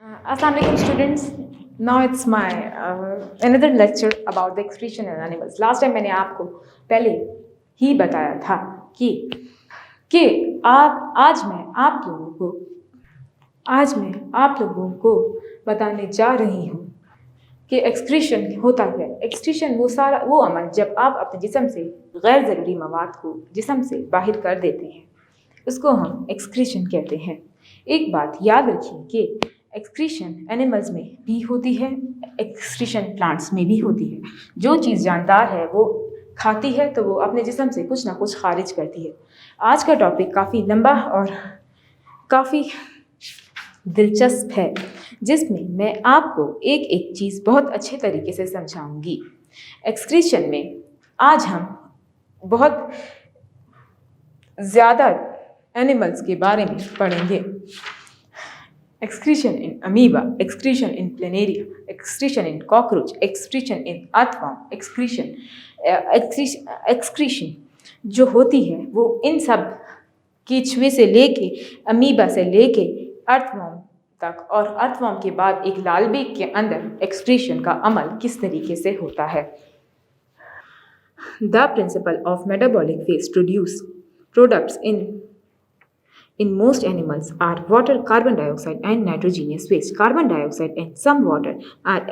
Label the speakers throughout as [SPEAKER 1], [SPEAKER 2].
[SPEAKER 1] Assalamualaikum students. Now it's my another lecture about the excretion in animals. Last time मैंने आपको पहले ही बताया था कि कि आज मैं आप लोगों को बताने जा रही हूँ कि एक्सक्रीशन होता है। एक्सक्रीशन वो अमल जब आप अपने जिस्म से गैर ज़रूरी मवाद को जिस्म से बाहर कर देते हैं, उसको हम एक्सक्रीशन कहते हैं। एक बात याद रखिए कि एक्सक्रीशन एनिमल्स में भी होती है, एक्सक्रीशन प्लांट्स में भी होती है। जो चीज़ जानदार है वो खाती है तो वो अपने जिस्म से कुछ ना कुछ खारिज करती है। आज का टॉपिक काफ़ी लंबा और काफ़ी दिलचस्प है, जिसमें मैं आपको एक एक चीज़ बहुत अच्छे तरीके से समझाऊंगी। एक्सक्रीशन में आज हम बहुत ज़्यादा एनिमल्स के बारे में पढ़ेंगे। Excretion in amoeba, excretion in planaria, excretion in cockroach, excretion in earthworm, excretion जो होती है वो इन सब कीचुए से लेके अमीबा से लेके अर्थवर्म तक, और अर्थवर्म के बाद एक लालबेग के अंदर एक्सक्रीशन का अमल किस तरीके से होता है। The principle of metabolic waste products in most animals are water, carbon dioxide, and nitrogenous waste. Carbon dioxide and some water are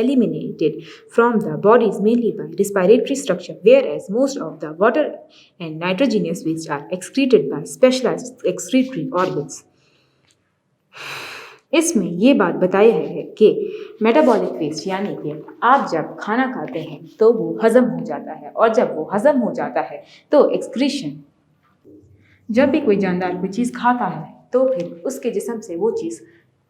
[SPEAKER 1] eliminated from the bodies mainly by respiratory structure, whereas most of the water and nitrogenous waste are excreted by specialized excretory organs. इसमें ये बात बताई है कि metabolic waste यानी कि आप जब खाना खाते हैं तो वो हज़म हो जाता है, और जब वो हज़म हो जाता है तो एक्सक्रीशन, जब भी कोई जानदार कोई चीज़ खाता है तो फिर उसके जिस्म से वो चीज़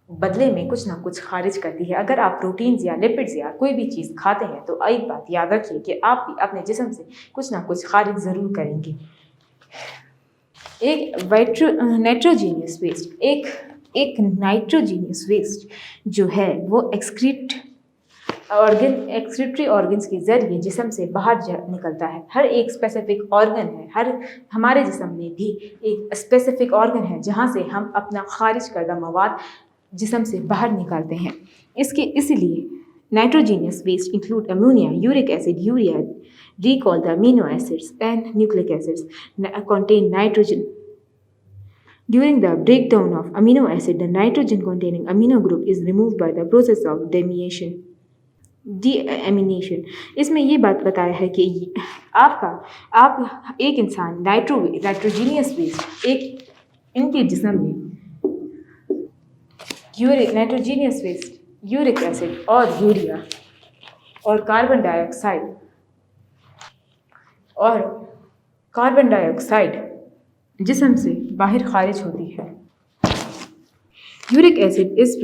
[SPEAKER 1] बदले में कुछ ना कुछ खारिज करती है। अगर आप प्रोटीन्स या लिपिड्स या कोई भी चीज़ खाते हैं तो एक बात याद रखिए कि आप भी अपने जिस्म से कुछ ना कुछ खारिज ज़रूर करेंगे। एक नाइट्रोजीनियस वेस्ट जो है वो एक्सक्रीटरी ऑर्गन्स के ज़रिए जिस्म से बाहर निकलता है। हर एक स्पेसिफिक ऑर्गन है, हमारे जिस्म में भी एक स्पेसिफिक ऑर्गन है जहाँ से हम अपना खारिज करदा मवाद जिस्म से बाहर निकालते हैं। इसलिए nitrogenous waste include ammonia, uric acid, urea, recall the amino acids and nucleic acids contain nitrogen. During the breakdown of amino acid, the nitrogen containing amino group is removed by the process of deamination. इसमें ये बात बताया है कि आप एक इंसान nitrogenous waste इनके जिस्म में नाइट्रोजीनियस वेस्ट, यूरिक एसिड और यूरिया और कार्बन डाइऑक्साइड जिस्म से बाहर खारिज होती है। Uric acid is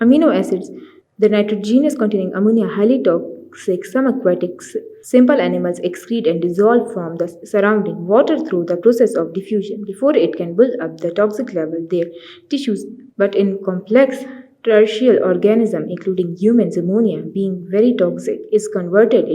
[SPEAKER 1] amino acids, the nitrogenous containing ammonia, highly toxic. Some aquatic simple animals excrete and dissolve from the surrounding water through the process of diffusion before it can build up the toxic level their tissues. But in complex terrestrial organisms, including humans, ammonia, being very toxic, is converted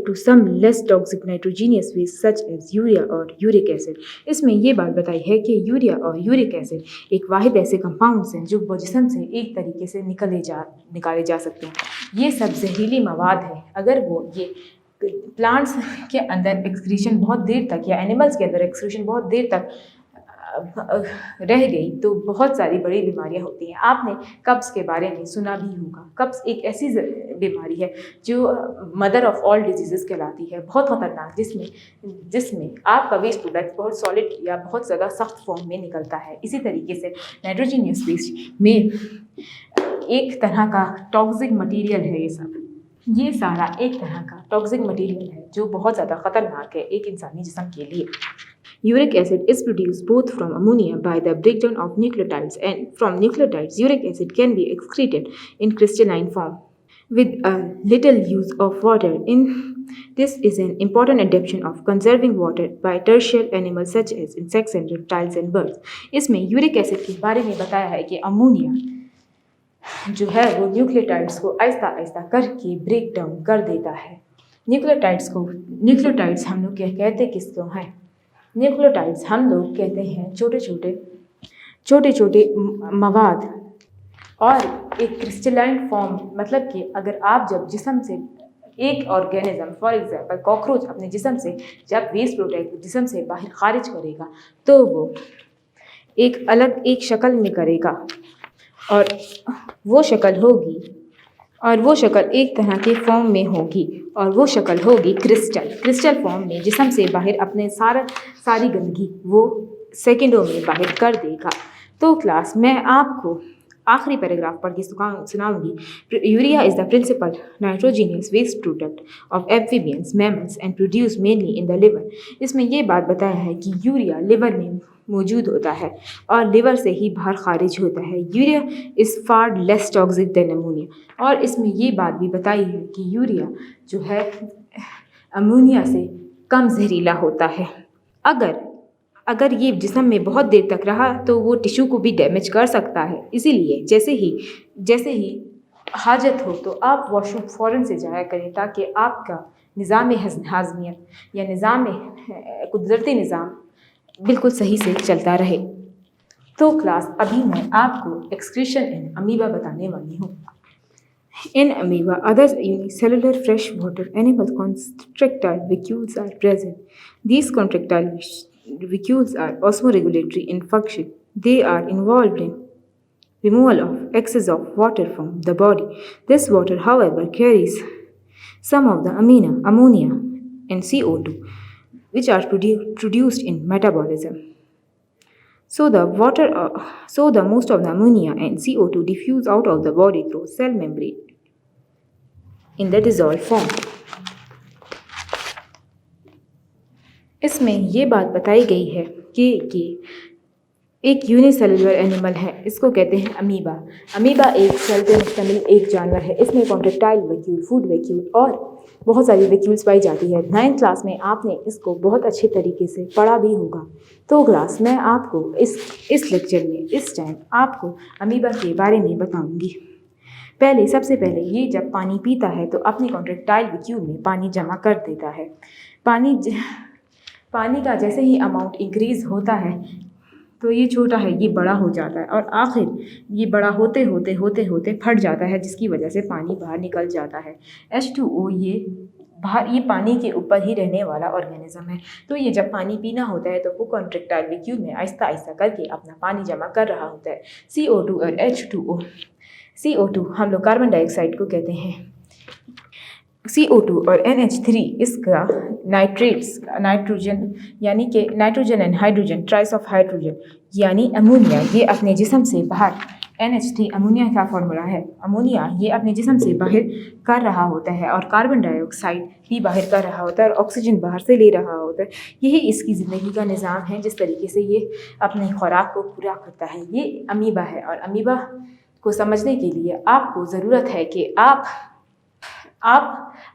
[SPEAKER 1] to some less toxic nitrogenous waste such as urea or uric acid. इसमें ये बात बताई है कि urea और uric acid एक वाहिद ऐसे compounds हैं जो जिस्म से एक तरीके से निकाले जा सकते हैं। ये सब जहरीली मवाद है। अगर वो ये प्लांट्स के अंदर एक्सक्रीशन बहुत देर तक या एनिमल्स के अंदर एक्सक्रीशन बहुत देर तक रह गई तो बहुत सारी बड़ी बीमारियां होती हैं। आपने कब्ज़ के बारे में सुना भी होगा। कब्ज़ एक ऐसी बीमारी है जो मदर ऑफ ऑल डिजीज़ेस कहलाती है, बहुत ख़तरनाक, जिसमें आपका वेस्ट प्रोडक्ट बहुत सॉलिड या बहुत ज़्यादा सख्त फॉर्म में निकलता है। इसी तरीके से नाइट्रोजीनियस वेस्ट में एक तरह का टॉक्सिक मटीरियल है। ये सारा एक तरह का टॉक्सिक मटीरियल है जो बहुत ज़्यादा ख़तरनाक है एक इंसानी जिस्म के लिए। Uric acid is produced both from ammonia by the breakdown of nucleotides, and from nucleotides, uric acid can be excreted in crystalline form with a little use of water. This is an important adaptation of conserving water by terrestrial animals such as insects and reptiles and birds. इसमें uric acid के बारे में बताया है कि ammonia जो है वो न्यूक्लियोटाइड्स को आहिस्ता आहिस्ता करके ब्रेक डाउन कर देता है। न्यूक्लियोटाइड्स हम लोग कहते किसको हैं? न्यूक्लियोटाइड्स हम लोग कहते हैं छोटे छोटे मवाद और एक क्रिस्टलाइन फॉर्म, मतलब कि अगर आप जब जिस्म से एक ऑर्गेनिज्म फॉर एग्जांपल कॉकरोच अपने जिस्म से जब वेस्ट प्रोडक्ट जिस्म से बाहर खारिज करेगा तो वो एक अलग एक शक्ल में करेगा और वो शक्ल होगी और वो शक्ल एक तरह के फॉर्म में होगी और वो शक्ल होगी क्रिस्टल फॉर्म में जिस्म से बाहर अपने सारी गंदगी वो सेकंडों में बाहर कर देगा। तो क्लास मैं आपको आखिरी पैराग्राफ पढ़ के सुनाऊंगी। Urea is the principal nitrogenous waste product of amphibians mammals and produce mainly in the liver. इसमें ये बात बताया है कि यूरिया लिवर में मौजूद होता है और लिवर से ही बाहर खारिज होता है। Urea is far less toxic than ammonia. और इसमें ये बात भी बताई है कि यूरिया जो है अमोनिया से कम जहरीला होता है। अगर ये जिस्म में बहुत देर तक रहा तो वो टिश्यू को भी डैमेज कर सकता है। इसीलिए जैसे ही हाजत हो तो आप वॉशरूम फ़ौरन से जाया करें ताकि आपका निज़ाम हाज़मियत या कुदरती निज़ाम बिल्कुल सही से चलता रहे। तो क्लास अभी मैं आपको एक्सक्रीशन इन अमीबा बताने वाली हूँ। In amoeba, other unicellular freshwater animals, contractile vacuoles are present. These contractile vacuoles are osmoregulatory in function. They are involved in removal of excess of water from the body. This water, however, carries some of the ammonia and CO2, which are produced in metabolism. So the most of the ammonia and CO2 diffuse out of the body through cell membrane in the dissolved form. इसमें ये बात बताई गई है कि एक unicellular animal है, इसको कहते हैं अमीबा। अमीबा एक सेल पे मुश्तमिल एक जानवर है। इसमें कॉन्ट्रेक्टाइल वैक्यूल, फूड वैक्यूल और बहुत सारी वैक्यूल्स पाई जाती है। 9th क्लास में आपने इसको बहुत अच्छे तरीके से पढ़ा भी होगा। तो क्लास मैं आपको इस लेक्चर में इस टाइम आपको अमीबा के बारे में बताऊंगी। सबसे पहले ये जब पानी पीता है तो अपने कॉन्ट्रेक्टाइल वैक्यूल में पानी जमा कर देता है। पानी का जैसे ही अमाउंट इंक्रीज़ होता है तो ये छोटा है, ये बड़ा हो जाता है और आखिर ये बड़ा होते होते फट जाता है, जिसकी वजह से पानी बाहर निकल जाता है। H2O ये पानी के ऊपर ही रहने वाला ऑर्गेनिज्म है। तो ये जब पानी पीना होता है तो वो कॉन्ट्रेक्टाइल वैक्यूल में आहिस्ता आहिस्ता करके अपना पानी जमा कर रहा होता है। CO2 और H2O, CO2 हम लोग कार्बन डाइऑक्साइड को कहते हैं। CO2 और NH3 इसका नाइट्रोजन यानी कि nitrogen and hydrogen, ट्राइस of hydrogen यानी अमोनिया, ये अपने जिस्म से बाहर NH3 अमोनिया का फॉर्मूला है। अमोनिया ये अपने जिस्म से बाहर कर रहा होता है और कार्बन डाइऑक्साइड भी बाहर कर रहा होता है और ऑक्सीजन बाहर से ले रहा होता है। यही इसकी ज़िंदगी का निज़ाम है, जिस तरीके से ये अपनी खुराक को पूरा करता है। ये अमीबा है और अमीबा को समझने के लिए आपको ज़रूरत है कि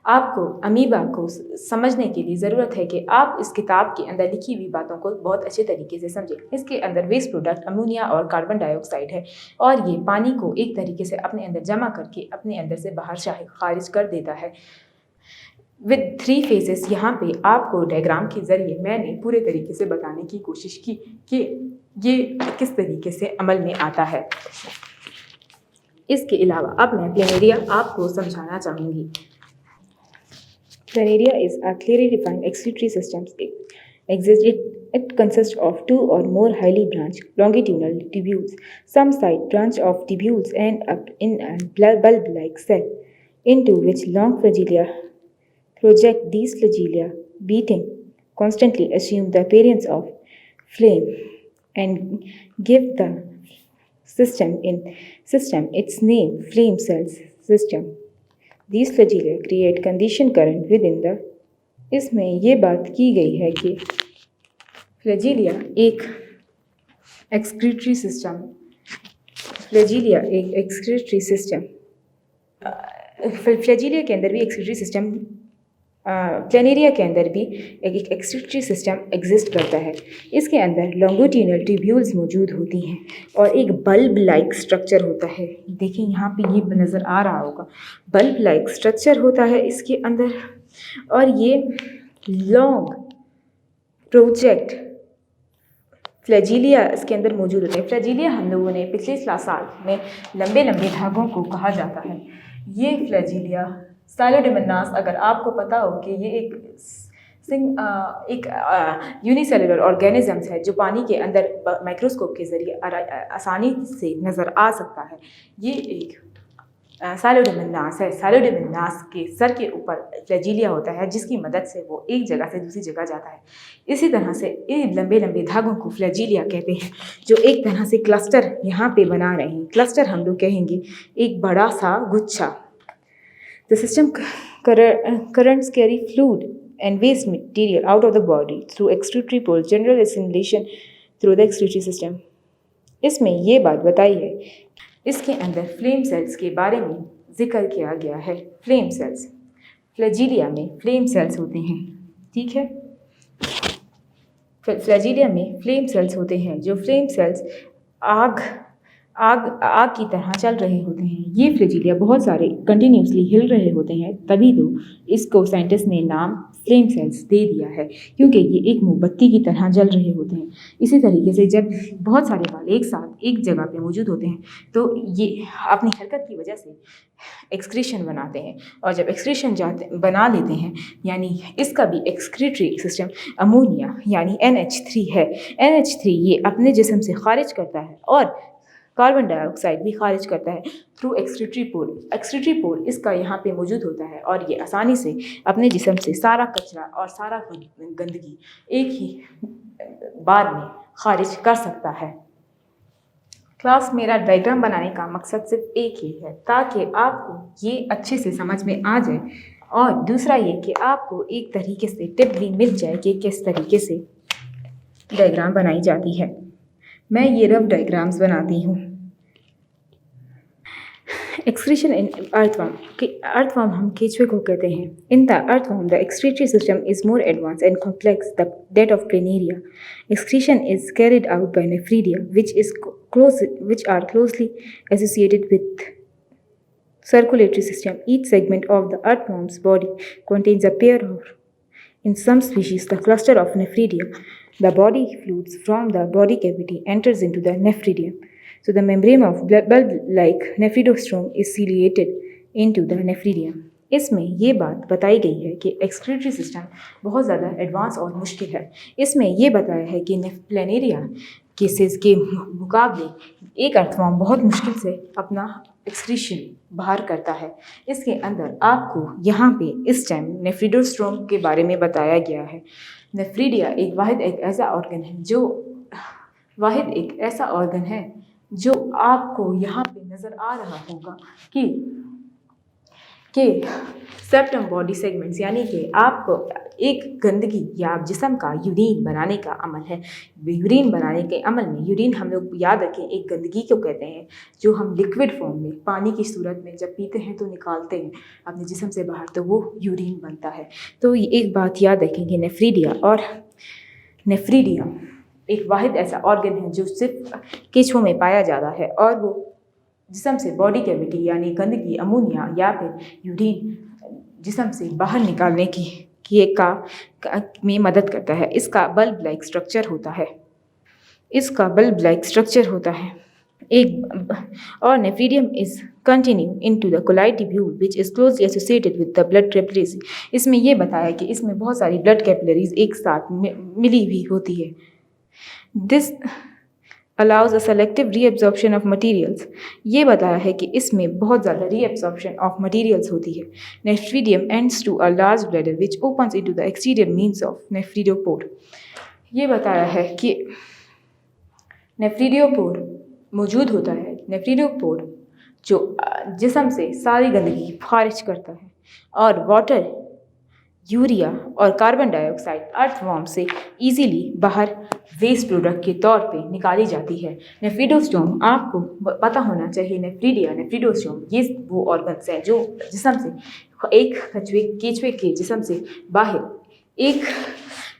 [SPEAKER 1] आपको अमीबा को समझने के लिए ज़रूरत है कि आप इस किताब के अंदर लिखी हुई बातों को बहुत अच्छे तरीके से समझें। इसके अंदर वेस्ट प्रोडक्ट अमोनिया और कार्बन डाइऑक्साइड है और ये पानी को एक तरीके से अपने अंदर जमा करके अपने अंदर से बाहर खारिज कर देता है विद 3 फेजेस। यहाँ पे आपको डायग्राम के ज़रिए मैंने पूरे तरीके से बताने की कोशिश की कि ये किस तरीके से अमल में आता है। इसके अलावा अब मैं प्लेनेरिया आपको समझाना चाहूँगी। Planaria is a clearly defined excretory system. It consists of 2 or more highly branched longitudinal tubules. Some side branch of tubules end up in a bulb-like cell, into which long flagella project. These flagella, beating constantly, assume the appearance of flame and give the system its name, flame cells system. These flagella create condition current within the। इसमें ये बात की गई है कि फ्लैजिलिया एक excretory system फ्लैजिलिया के अंदर भी एक्सक्रीटरी सिस्टम, प्लेनेरिया के अंदर भी एक एक्सक्रीटरी सिस्टम एग्जिस्ट करता है। इसके अंदर लॉन्गिट्यूडिनल ट्यूब्यूल्स मौजूद होती हैं और एक बल्ब लाइक स्ट्रक्चर होता है। देखिए यहाँ पे ये नज़र आ रहा होगा, बल्ब लाइक स्ट्रक्चर होता है इसके अंदर और ये लॉन्ग प्रोजेक्ट फ्लैजीलिया इसके अंदर मौजूद होते हैं। फ्लैजीलिया हम लोगों ने पिछले साल में लंबे लंबे धागों को कहा जाता है। ये फ्लैजीलिया साइलोडिमन्नास, अगर आपको पता हो कि ये एक यूनिसेलुलर ऑर्गेनिजम्स है जो पानी के अंदर माइक्रोस्कोप के ज़रिए आसानी से नज़र आ सकता है। ये एक साइलोडिमन्नास है। साइलोडिमन्नास के सर के ऊपर फ्लैजीलिया होता है जिसकी मदद से वो एक जगह से दूसरी जगह जाता है। इसी तरह से इन लंबे लंबे धागों को फ्लैजीलिया कहते हैं, जो एक तरह से क्लस्टर यहाँ पे बना रहे हैं। क्लस्टर हम लोग कहेंगे एक बड़ा सा गुच्छा। The system currents carry fluid and waste material out of the body through excretory pole, general assimilation through the excretory system. इसमें ये बात बताई है, इसके अंदर फ्लेम सेल्स के बारे में जिक्र किया गया है। फ्लेम सेल्स, फ्लैजीलिया में फ्लेम सेल्स होते हैं, ठीक है। फ्लैजीलिया में फ्लेम सेल्स होते हैं, जो फ्लेम सेल्स आग की तरह चल रहे होते हैं। ये फ्लैजीलिया बहुत सारे कंटिन्यूसली हिल रहे होते हैं, तभी तो इसको साइंटिस्ट ने नाम फ्लेम सेल्स दे दिया है, क्योंकि ये एक मोमबत्ती की तरह जल रहे होते हैं। इसी तरीके से जब बहुत सारे बाल एक साथ एक जगह पे मौजूद होते हैं तो ये अपनी हरकत की वजह से एक्सक्रीशन बनाते हैं, और जब एक्सक्रीशन बना लेते हैं, यानी इसका भी एक्सक्रीटरी सिस्टम अमोनिया यानी NH3 है। NH3 ये अपने जिस्म से खारिज करता है और कार्बन डाइऑक्साइड भी खारिज करता है थ्रू एक्सक्रीटरी पोल। एक्सक्रीटरी पोल इसका यहाँ पे मौजूद होता है और ये आसानी से अपने जिस्म से सारा कचरा और सारा गंदगी एक ही बार में खारिज कर सकता है। क्लास, मेरा डायग्राम बनाने का मकसद सिर्फ एक ही है, ताकि आपको ये अच्छे से समझ में आ जाए, और दूसरा ये कि आपको एक तरीके से टिप भी मिल जाए कि किस तरीके से डायग्राम बनाई जाती है। मैं ये रफ डायग्राम्स बनाती हूँ। एक्सक्रीशन इन अर्थवर्म हम केचुए को कहते हैं। In the earthworm the excretory system is more advance and complex that of planaria. Excretion is carried out by nephridia, which are closely associated with circulatory system. Each segment of the earthworm's body contains a pair of, in some species, the cluster of nephridia. The body fluids from the body cavity enters into the nephridium. So the membrane of bulb-like nephridostome is ciliated into the nephridium. इसमें ये बात बताई गई है कि excretory system बहुत ज़्यादा advance और मुश्किल है। इसमें ये बताया है कि प्लेनेरिया केसेस के मुकाबले एक अर्थवर्म बहुत मुश्किल से अपना एक्सक्रीशन बाहर करता है। इसके अंदर आपको यहाँ पे इस टाइम नेफ्रिडोस्ट्रोम के बारे में बताया गया है। नेफ्रीडिया एक ऐसा ऑर्गन है जो आपको यहाँ पे नज़र आ रहा होगा कि सेप्टम बॉडी सेगमेंट्स, यानी कि आपको एक गंदगी या जिस्म का यूरिन बनाने का अमल है। यूरिन बनाने के अमल में, यूरिन हम लोग याद रखें एक गंदगी को कहते हैं जो हम लिक्विड फॉर्म में पानी की सूरत में जब पीते हैं तो निकालते हैं अपने जिस्म से बाहर, तो वो यूरिन बनता है। तो ये एक बात याद रखें कि नेफ्रीडिया एक वाहिद ऐसा ऑर्गन है जो सिर्फ केंचुओं में पाया जाता है, और वो जिस्म से बॉडी कैविटी यानी गंदगी, अमोनिया या फिर यूरिन जिस्म से बाहर निकालने में मदद करता है। इसका बल्ब लाइक स्ट्रक्चर होता है। और nephridium is continue into the coiled tubule which is closely associated with the blood capillaries. इसमें यह बताया कि इसमें बहुत सारी ब्लड कैपिलरीज एक साथ मिली हुई होती है। This allows a selective reabsorption of materials. ये बताया है कि इसमें बहुत ज़्यादा reabsorption of materials होती है। Nephridium ends to a large bladder which opens into the exterior means of nephridopore. ये बताया है कि नेफ्रिडियोपोर मौजूद होता है। नेफ्रिडियोपोर जो जिस्म से सारी गंदगी खारिज करता है और वाटर, यूरिया और कार्बन डाइऑक्साइड अर्थवर्म से इजीली बाहर वेस्ट प्रोडक्ट के तौर पे निकाली जाती है। नेफ्रिडोस्टोम आपको पता होना चाहिए। नेफ्रिडोस्टोम ये वो ऑर्गन्स हैं जो जिस्म से एक केंचुए के जिस्म से बाहर एक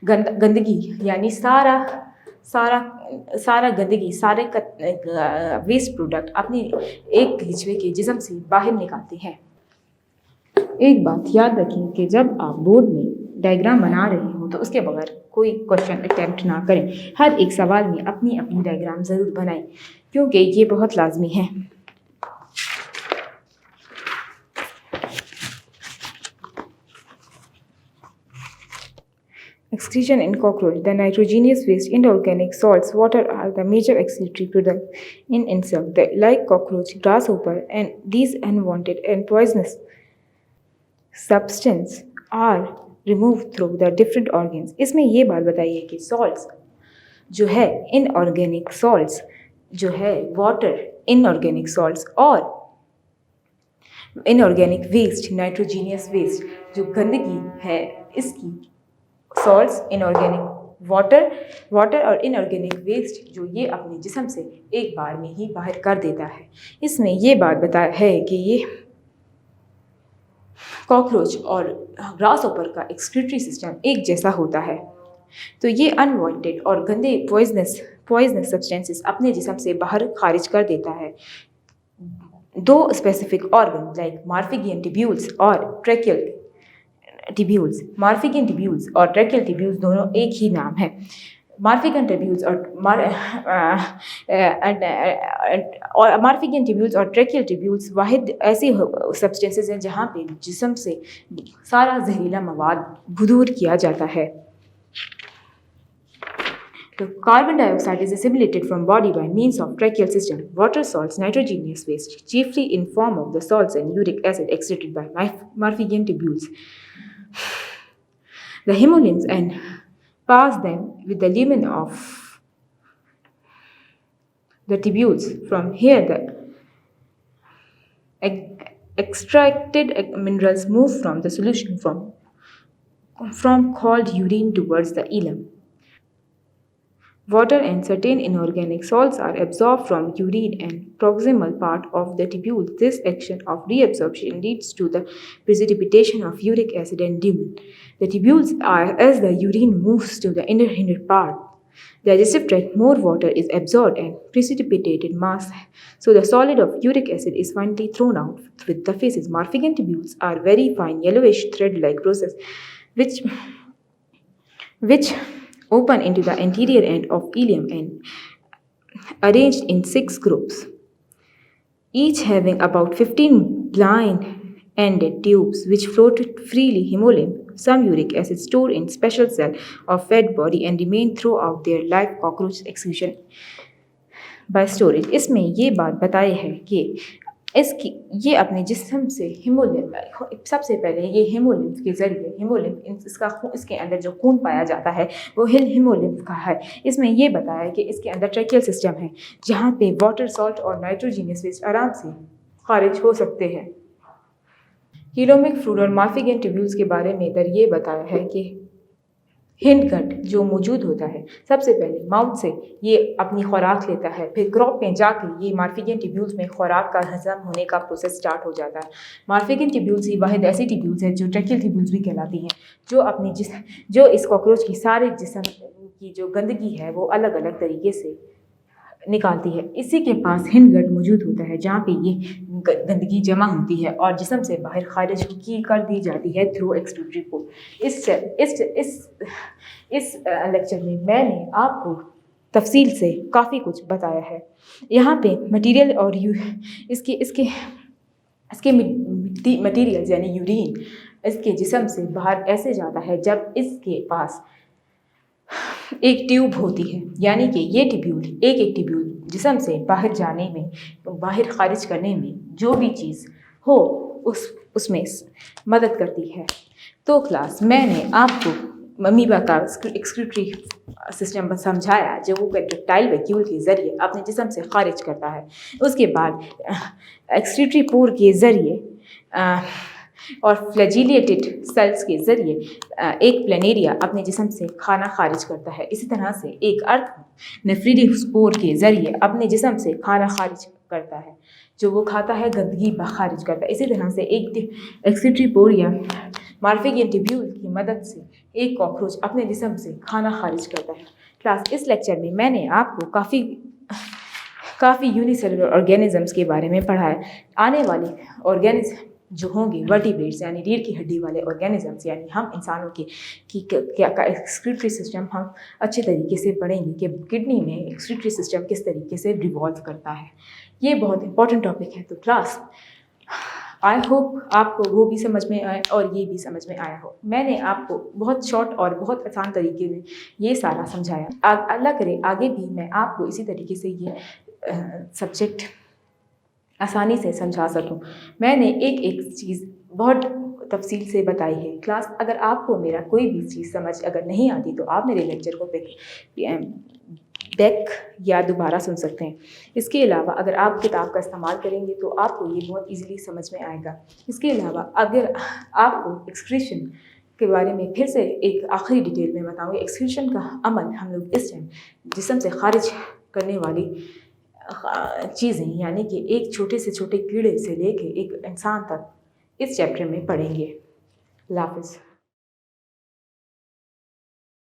[SPEAKER 1] गंदगी यानी सारा गंदगी, सारे वेस्ट प्रोडक्ट अपनी एक केंचुए के जिस्म से बाहर निकालते हैं। एक बात याद रखें कि जब आप बोर्ड में डायग्राम बना रहे हो हो तो उसके बगैर कोई क्वेश्चन अटैम्प्ट ना करें। हर एक सवाल में अपनी अपनी डायग्राम ज़रूर बनाएं, क्योंकि ये बहुत लाजमी है। Excretion in cockroach. The nitrogenous waste, inorganic salts, water are the major excretory products in insect. Like cockroach, grasshopper, and these unwanted and poisonous substance are removed through the different organs. इसमें ये बात बताइए कि salts जो है inorganic salts जो है water inorganic salts और inorganic waste nitrogenous waste जो गंदगी है इसकी सॉल्ट्स इनऑर्गेनिक वाटर और इनऑर्गेनिक वेस्ट जो ये अपने जिस्म से एक बार में ही बाहर कर देता है। इसमें ये बात बताया है कि ये कॉकरोच और ग्रासहॉपर का एक्सक्रीटरी सिस्टम एक जैसा होता है, तो ये अनवांटेड और गंदे पॉइजनस सब्सटेंसेस अपने जिस्म से बाहर खारिज कर देता है। दो स्पेसिफिक ऑर्गन लाइक मार्फिगियन ट्यूब्यूल्स और ट्रैकियल ट्यूब्यूल्स, मार्फिगियन ट्यूब्यूल्स और ट्रैकियल ट्यूब्यूल्स दोनों एक ही नाम है। मार्फिगियन ट्यूब्यूल्स और मार्फिगियन ट्यूब्यूल्स और ट्रैकियल ट्यूब्यूल्स वाहिद ऐसी सब्सटेंसेस हैं जहाँ पे जिस्म से सारा जहरीला मवाद बुदूर किया जाता है। The carbon dioxide is assimilated from body by means of tracheal system. Water salts, nitrogenous waste, chiefly in form of the salts and uric acid excreted by Marfegian tubules. The hemolymphs and pass them with the lumen of the tubules. From here, the extracted minerals move from the solution from called urine towards the ileum. Water and certain inorganic salts are absorbed from urine and proximal part of the tubule. This action of reabsorption leads to the precipitation of uric acid and lumen. The tubules are, as the urine moves to the inner part, the digestive tract, more water is absorbed and precipitated mass. So the solid of uric acid is finally thrown out with the feces. Marfegian tubules are very fine yellowish thread-like process which open into the anterior end of ileum and arranged in 6 groups, each having about 15 blind-ended tubes which float freely hemolymph, some uric acid stored in special cell of fat body and remain throughout their life cockroach excretion by storage. इसमें ये बात बताई है कि इसकी ये अपने जिस्म से हीमोलिम्फ, सबसे पहले ये हीमोलिम्फ के ज़रिए इसके अंदर जो खून पाया जाता है वो हीमोलिम्फ का है। इसमें ये बताया है कि इसके अंदर ट्रैकियल सिस्टम है जहाँ पे वाटर, सॉल्ट और नाइट्रोजीनियस वेस्ट आराम से खारिज हो सकते हैं। हीलोमिक फ्लूइड और मार्फिगियन ट्यूब्यूल्स के बारे में इधर ये बताया है कि हिंड गट जो मौजूद होता है, सबसे पहले माउथ से ये अपनी खुराक लेता है, फिर क्रॉप में जाकर ये मार्फिगियन ट्यूब्यूल्स में खुराक का हजम होने का प्रोसेस स्टार्ट हो जाता है। मार्फिगियन ट्यूब्यूल्स ही वाहिद ऐसी ट्यूब्यूल्स है जो ट्रैकियल ट्यूब्यूल्स भी कहलाती हैं, जो इस कॉकरोच की सारे जिस्म की जो गंदगी है वो अलग अलग तरीके से निकालती है। इसी के पास हिंड गट मौजूद होता है जहाँ पे ये गंदगी जमा होती है और जिस्म से बाहर खारिज कर दी जाती है थ्रू एक्सक्रीटरी पोर। इस लेक्चर में मैंने आपको तफसील से काफ़ी कुछ बताया है। यहाँ पे मटेरियल और इसके मटेरियल्स यानी यूरिन इसके जिस्म से बाहर ऐसे जाता है जब इसके पास एक ट्यूब होती है, यानी कि ये एक ट्यूब्यूल जिस्म से बाहर जाने में, बाहर खारिज करने में जो भी चीज़ हो उसमें मदद करती है। तो क्लास मैंने आपको अमीबा का एक्सक्रीटरी सिस्टम समझाया जो वो कंट्रैक्टाइल वैक्यूल के ज़रिए अपने जिस्म से खारिज करता है। उसके बाद एक्सक्रीटरी पोर के ज़रिए और फ्लैजिलेटेड सेल्स के ज़रिए एक प्लेनेरिया अपने जिस्म से खाना खारिज करता है। इसी तरह से एक अर्थ नेफ्रीडी स्पोर के ज़रिए अपने जिस्म से खाना खारिज करता है, जो वो खाता है गंदगी खारिज करता है। इसी तरह से एक एक्सक्रीटरी पोर या मार्फिगियन ट्यूब्यूल की मदद से एक कॉकरोच अपने जिस्म से खाना खारिज करता है। क्लास इस लेक्चर में मैंने आपको काफ़ी यूनिसेलुलर ऑर्गेनिज़म्स के बारे में पढ़ाया। आने वाली जो होंगे वर्टिब्रेट्स यानी रीढ़ की हड्डी वाले ऑर्गेनिजम्स, यानी हम इंसानों की क्या का एक्सक्रीटरी सिस्टम हम अच्छे तरीके से पढ़ेंगे कि किडनी में एक्सक्रीटरी सिस्टम किस तरीके से रिवॉल्व करता है। ये बहुत इंपॉर्टेंट टॉपिक है। तो क्लास आई होप आपको वो भी समझ में आए और ये भी समझ में आया हो। मैंने आपको बहुत शॉर्ट और बहुत आसान तरीके में ये सारा समझाया। अल्लाह करे आगे भी मैं आपको इसी तरीके से ये सब्जेक्ट आसानी से समझा सकूं। मैंने एक एक चीज़ बहुत तफसील से बताई है। क्लास अगर आपको मेरा कोई भी चीज़ समझ अगर नहीं आती तो आप मेरे लेक्चर को बैक या दोबारा सुन सकते हैं। इसके अलावा अगर आप किताब का इस्तेमाल करेंगे तो आपको ये बहुत इजीली समझ में आएगा। इसके अलावा अगर आपको एक्सक्रीशन के बारे में फिर से एक आखिरी डिटेल में बताऊँगी। एक्सक्रीशन का अमल हम लोग इस टाइम जिस्म से खारिज करने वाली चीज़ें यानी कि एक छोटे से छोटे कीड़े से लेके एक इंसान तक इस चैप्टर में पढ़ेंगे। अल्लाह हाफ़िज़।